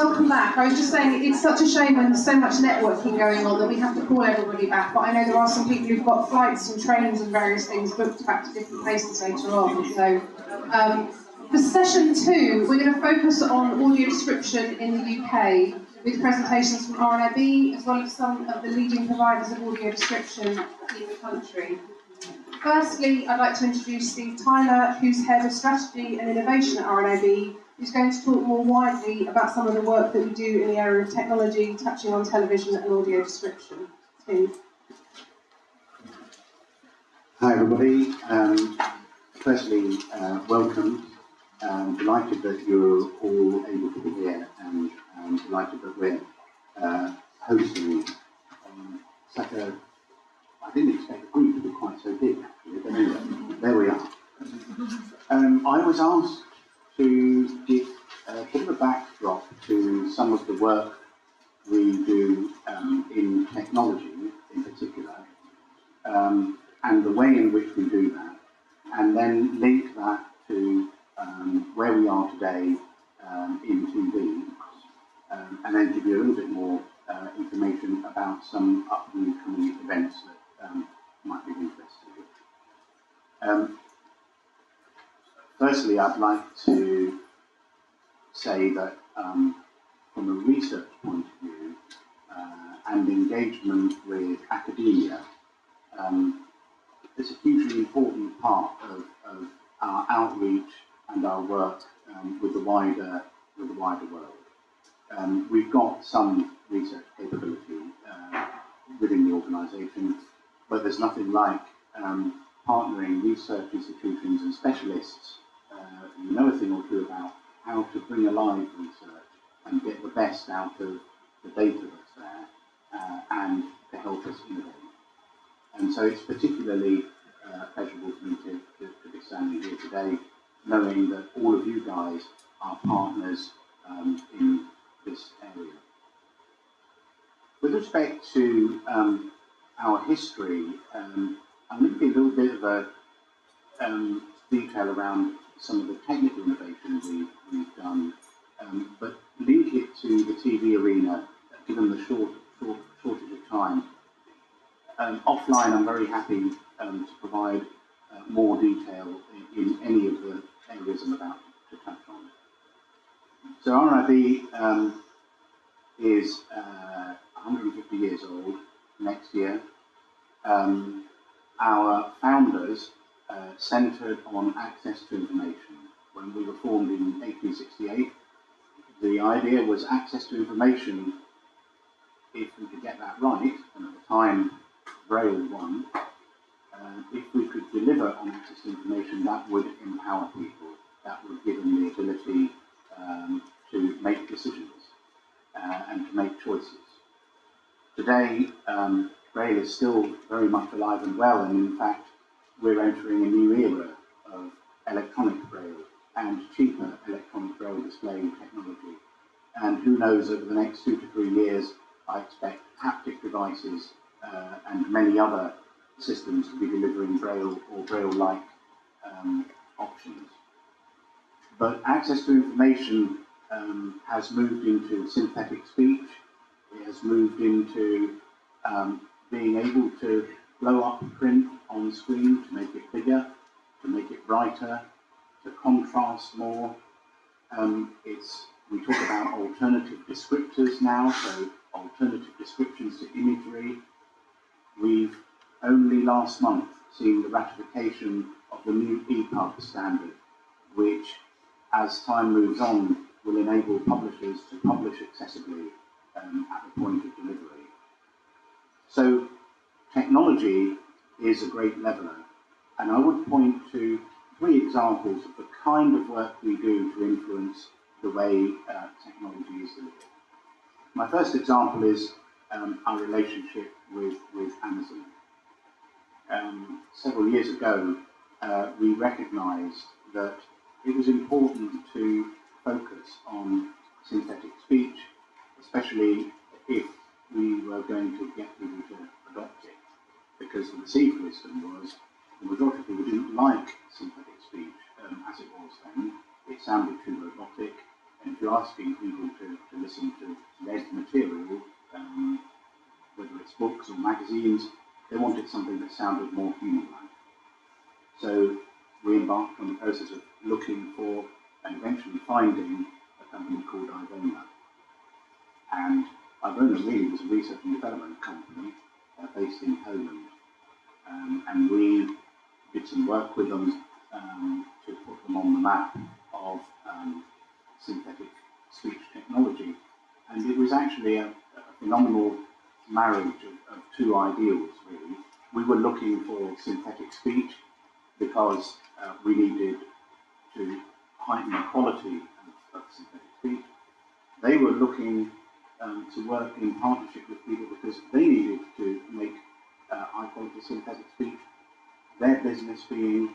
welcome back. I was just saying it's such a shame when there's so much networking going on that we have to call everybody back, but I know there are some people who've got flights and trains and various things booked back to different places later on. So for session 2, we're going to focus on audio description in the UK with presentations from Rnib as well as some of the leading providers of audio description in the country. Firstly, I'd like to introduce Steve.tyler, who's Head of Strategy and Innovation at Rnib, who's going to talk more widely about some of the work that we do in the area of technology, touching on television and audio description. Steve. Hi everybody. Firstly, welcome. Delighted that you're all able to be here, and delighted that we're hosting such a... I didn't expect the group to be quite so big, actually, but anyway, there we are. I was asked to give a bit of a backdrop to some of the work we do in technology in particular, and the way in which we do that, and then link that to where we are today in TV, and then give you a little bit more information about some upcoming events that might be of interest to you. Firstly, I'd like to say that from a research point of view and engagement with academia, it's a hugely important part of our outreach and our work with the wider world. We've got some research capability within the organisation, but there's nothing like partnering research institutions and specialists who know a thing or two about how to bring alive research and get the best out of the data that's there and to help us innovate. And so it's particularly pleasurable for me to be standing here today, knowing that all of you guys are partners in this area. With respect to our history, I'm going to give a little bit of a detail around some of the technical innovations we've done, but link it to the TV arena, given the shortage of time. Offline, I'm very happy to provide more detail in any of the areas I'm about to touch on. So Rnib is 150 years old next year. Our founders centred on access to information. When we were formed in 1868, the idea was access to information, if we could get that right, and at the time Braille won, if we could deliver on access to information, that would empower people, that would give them the ability to make decisions and to make choices. Today, Braille is still very much alive and well, and in fact, we're entering a new era of electronic Braille and cheaper electronic Braille display technology. And who knows, over the next 2 to 3 years, I expect haptic devices and many other systems to be delivering Braille or Braille-like options. But access to information has moved into synthetic speech. It has moved into being able to blow up print on the screen to make it bigger, to make it brighter, to contrast more. We talk about alternative descriptors now, so alternative descriptions to imagery. We've only last month seen the ratification of the new EPUB standard, which, as time moves on, will enable publishers to publish accessibly at the point of delivery. So technology is a great leveller, and I would point to 3 examples of the kind of work we do to influence the way technology is delivered. My first example is our relationship with Amazon. Several years ago, we recognised that it was important to focus on synthetic speech, especially if we were going to get people to adopt it, because the received wisdom was the majority of people didn't like synthetic speech as it was then. It sounded too robotic, and if you're asking people to listen magazines. They wanted something that sounded more human-like. So we embarked on the process of looking for and eventually finding a company called Ivona. And Ivona really was a research and development company based in Poland. And we did some work with them to put them on the map of synthetic speech technology. And it was actually a phenomenal marriage of two ideals, really. We were looking for synthetic speech because we needed to heighten the quality of synthetic speech. They were looking to work in partnership with people because they needed to make high quality synthetic speech. Their business being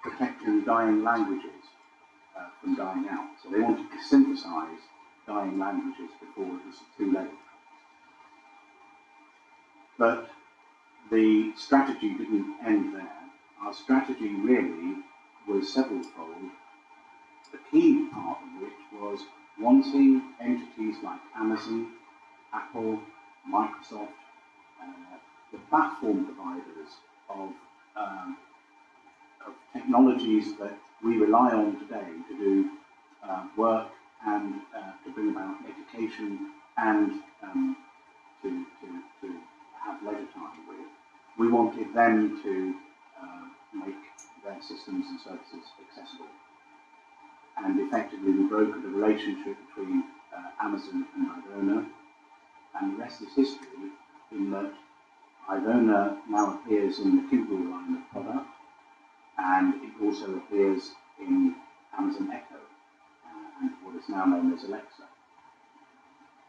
protecting dying languages from dying out. So they wanted to synthesize dying languages before it was too late. But the strategy didn't end there. Our strategy really was several-fold, the key part of which was wanting entities like Amazon, Apple, Microsoft, the platform providers of technologies that we rely on today to do work and to bring about education and to have leisure time with. We wanted them to make their systems and services accessible. And effectively we brokered a relationship between Amazon and Ivona, and the rest is history, in that Ivona now appears in the Google line of product, and it also appears in Amazon Echo, and what is now known as Alexa.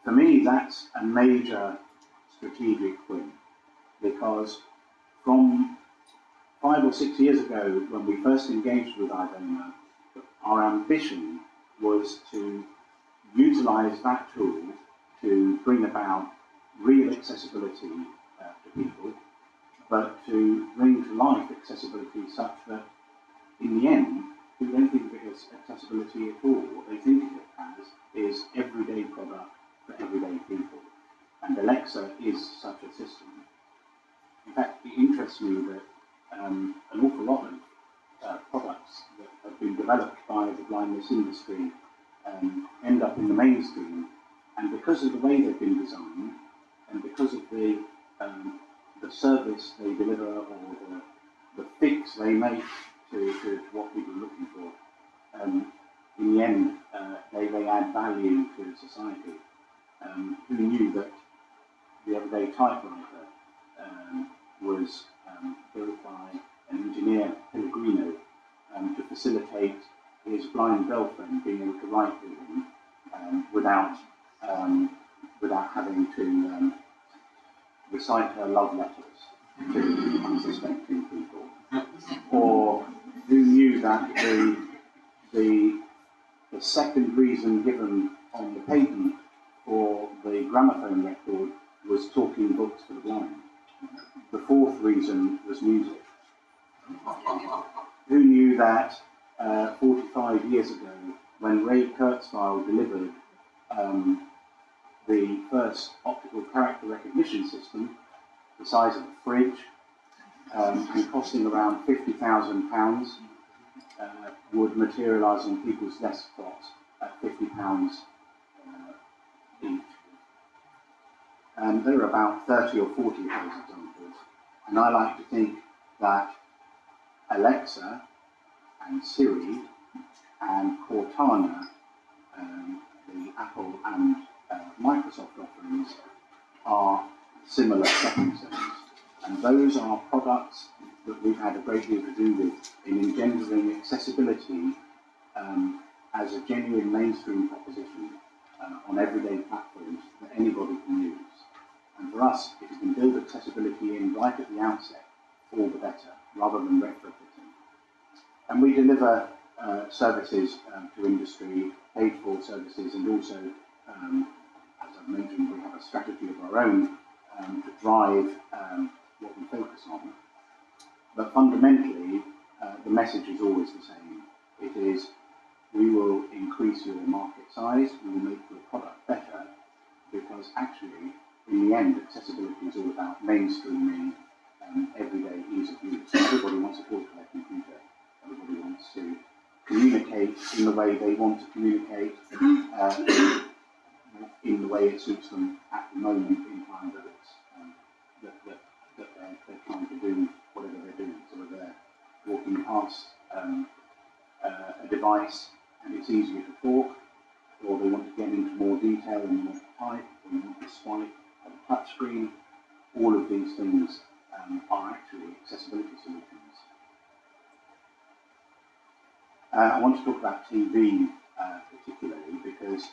For me, that's a major strategic win, because from 5 or 6 years ago, when we first engaged with Ivona, our ambition was to utilize that tool to bring about real accessibility to people, but to bring to life accessibility such that, in the end, people don't think of it as accessibility at all. What they think of it as is everyday product for everyday people. And Alexa is such a system. In fact, it interests me that an awful lot of products that have been developed by the blindness industry end up in the mainstream, and because of the way they've been designed, and because of the service they deliver or the fix they make to what people are looking for, in the end they add value to society. Who knew that the everyday typewriter was built by an engineer, Pellegrino, to facilitate his blind girlfriend being able to write with him without having to recite her love letters to unsuspecting people. Or who knew that the second reason given on the patent for the gramophone record was talking books for the blind. The fourth reason was music. Who knew that 45 years ago, when Ray Kurzweil delivered the first optical character recognition system, the size of a fridge, and costing around £50,000, would materialise on people's desktops at £50 each. And there are about 30 or 40 of those examples. And I like to think that Alexa and Siri and Cortana, the Apple and Microsoft offerings, are similar stepping stones. And those are products that we've had a great deal to do with in engendering accessibility as a genuine mainstream proposition on everyday platforms that anybody can use. And for us, if you can build accessibility in right at the outset, all the better, rather than retrofitting. And we deliver services to industry, paid for services, and also, as I've mentioned, we have a strategy of our own to drive what we focus on. But fundamentally, the message is always the same. It is, we will increase your market size, we will make your product better, because actually, in in the end, accessibility is all about mainstreaming everyday ease of use. Everybody wants to talk to their computer. Everybody wants to communicate in the way they want to communicate, in the way it suits them at the moment in time that it's that they're trying to do whatever they're doing. So whether they're walking past a device and it's easier to talk, or they want to get into more detail and they want to type, or they want to swipe on a touch screen, all of these things are actually accessibility solutions. I want to talk about TV particularly because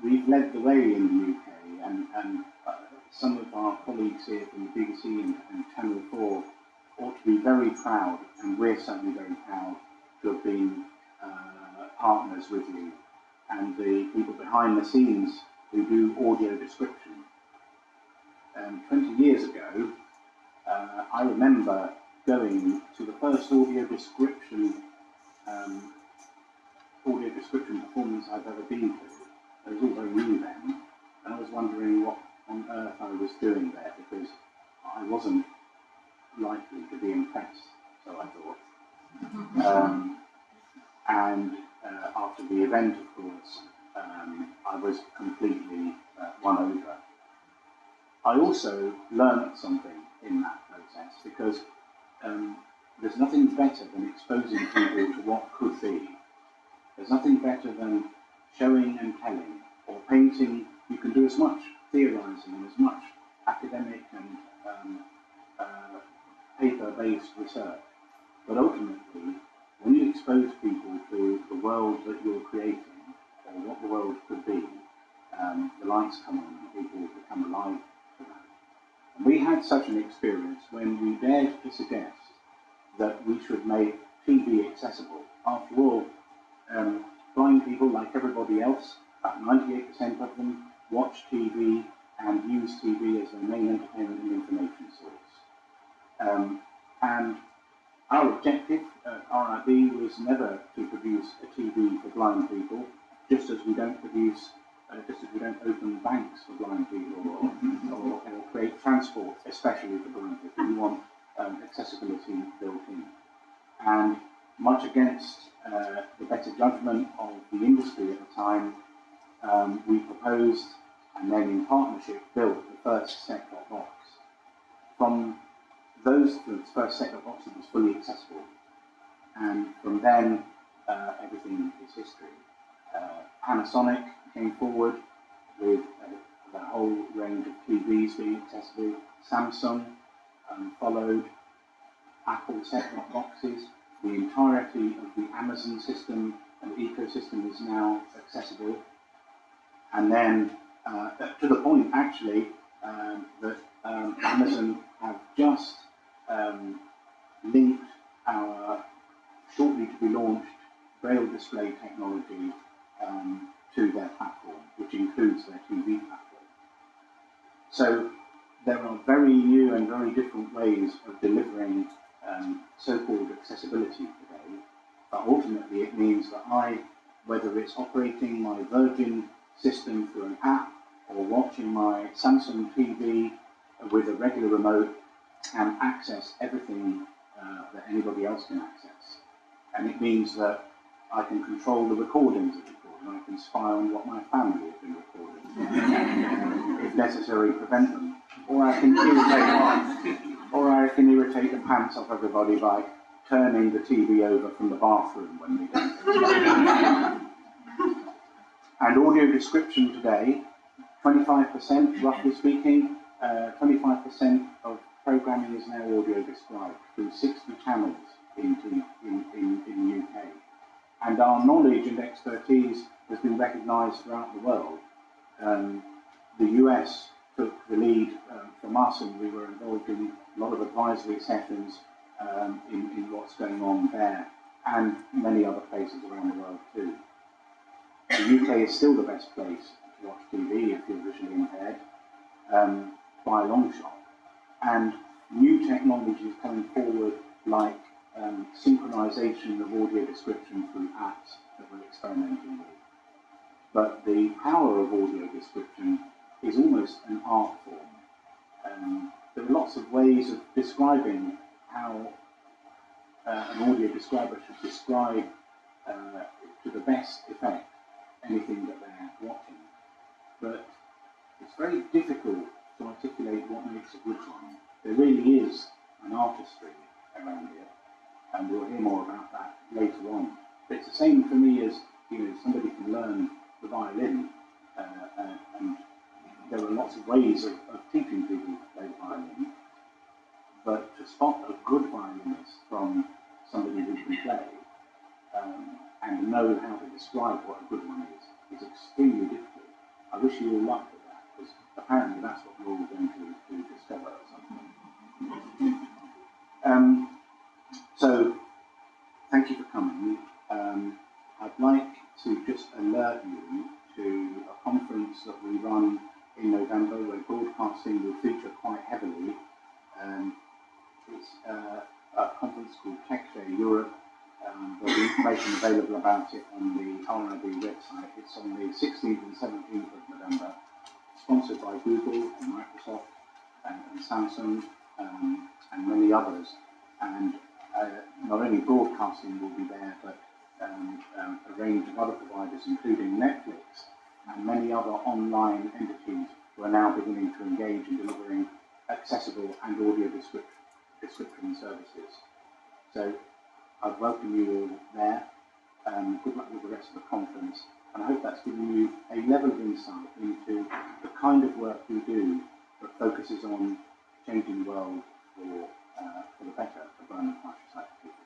we've led the way in the UK, and some of our colleagues here from the BBC and Channel 4 ought to be very proud, and we're certainly very proud to have been partners with you and the people behind the scenes who do audio description. 20 years ago, I remember going to the first audio description performance I've ever been to. It was all very new then, and I was wondering what on earth I was doing there, because I wasn't likely to be impressed, so I thought. And after the event, of course, I was completely won over. I also learned something in that process, because there's nothing better than exposing people to what could be. There's nothing better than showing and telling, or painting. You can do as much theorising and as much academic and paper-based research, but ultimately, when you expose people to the world that you're creating, or what the world could be, the lights come on and people become alive to that. And we had such an experience when we dared to suggest that we should make TV accessible. After all, blind people, like everybody else, about 98% of them watch TV and use TV as their main entertainment and information source. And our objective at Rnib was never to produce a TV for blind people, just as we don't open banks for blind people or create transport especially for blind people. We want accessibility built in. And much against the better judgment of the industry at the time, we proposed and then in partnership built the first set-top box. From the first set-top box, it was fully accessible. And from then, everything is history. Panasonic came forward with the whole range of TVs being accessible. Samsung followed. Apple set-top boxes. The entirety of the Amazon system and ecosystem is now accessible. And then, to the point actually, that Amazon have just linked our shortly to be launched braille display technology to their platform, which includes their TV platform. So there are very new and very different ways of delivering so-called accessibility today, but ultimately it means that whether it's operating my Virgin system through an app or watching my Samsung TV with a regular remote, can access everything that anybody else can access. And it means that I can control the recordings of recording. I can spy on what my family have been recording, if necessary, prevent them. Or I can irritate the pants off everybody by turning the TV over from the bathroom when we don't. And audio description today, 25%, roughly speaking, 25% of programming is now audio described through 60 channels in the UK. And our knowledge and expertise has been recognised throughout the world. The US took the lead from us, and we were involved in a lot of advisory sessions in what's going on there, and many other places around the world too. The UK is still the best place to watch TV if you're visually impaired, by a long shot. And new technologies coming forward, like synchronization of audio description through apps that we're experimenting with. But the power of audio description is almost an art form. There are lots of ways of describing how an audio describer should describe to the best effect anything that they're watching. But it's very difficult to articulate what makes a good one. There really is an artistry around it, and we'll hear more about that later on. But it's the same for me as, somebody can learn the violin, and there are lots of ways of teaching people to play the violin, but to spot a good violinist from somebody who can play, and know how to describe what a good one is extremely difficult. I wish you all luck with that, because apparently that's what we're all going to discover at some point. So, thank you for coming. I'd like to just alert you to a conference that we run in November where broadcasting will feature quite heavily. It's a conference called Tech Day Europe. There'll be information available about it on the Rnib website. It's on the 16th and 17th of November, sponsored by Google and Microsoft and Samsung and many others. And not only broadcasting will be there, but a range of other providers, including Netflix and many other online entities who are now beginning to engage in delivering accessible and audio description services. So I'd welcome you all there. Good luck with the rest of the conference, and I hope that's given you a level of insight into the kind of work we do that focuses on changing the world for the better for blind and partially sighted people.